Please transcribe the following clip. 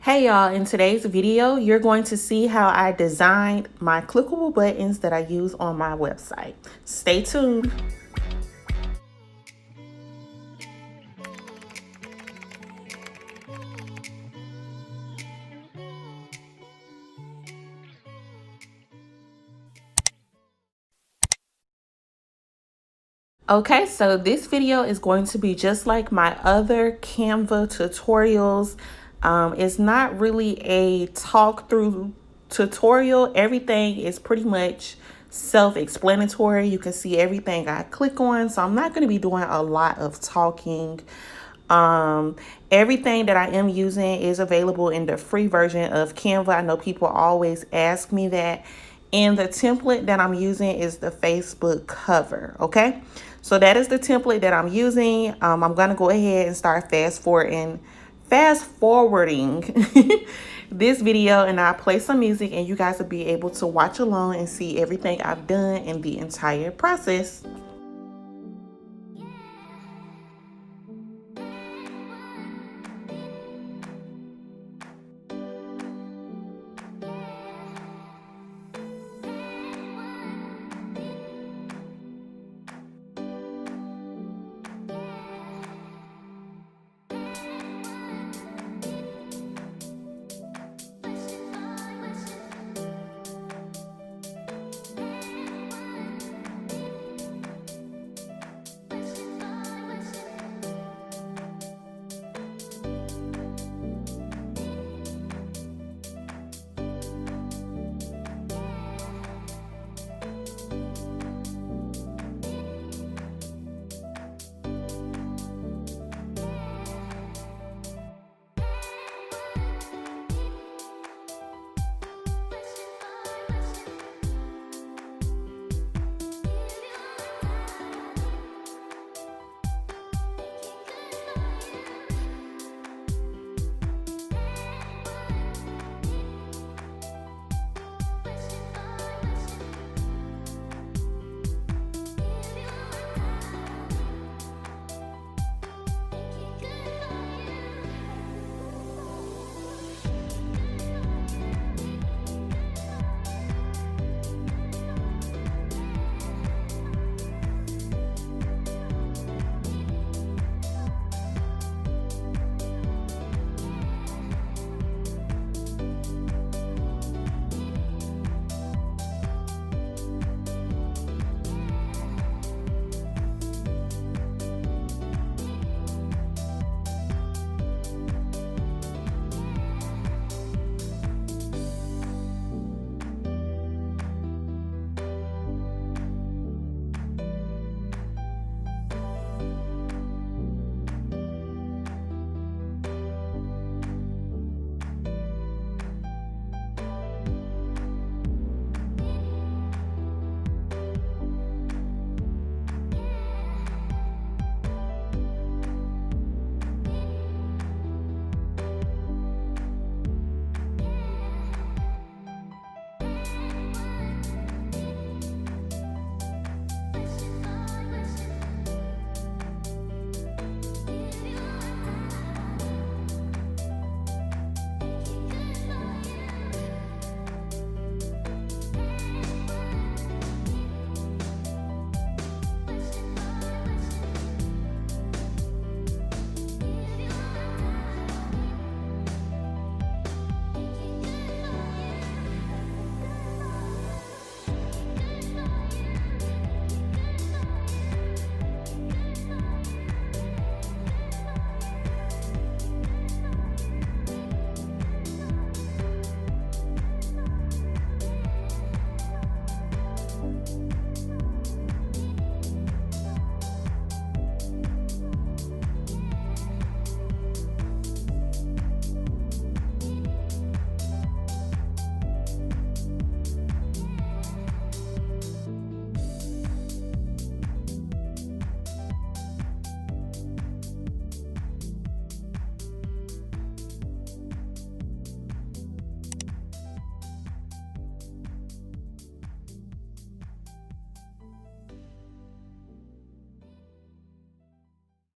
Hey y'all, in today's video, you're going to see how I designed my clickable buttons that I use on my website. Stay tuned. Okay, so this video is going to be just like my other Canva tutorials. It's not really a talk through tutorial. Everything is pretty much self-explanatory. You can see everything I click on, so I'm not going to be doing a lot of talking. Everything that I am using is available in the free version of Canva. I know people always ask me that. And the template that I'm using is the Facebook cover, okay? So that is the template that I'm using. I'm gonna go ahead and start fast forwarding this video, and I'll play some music and you guys will be able to watch along and see everything I've done in the entire process.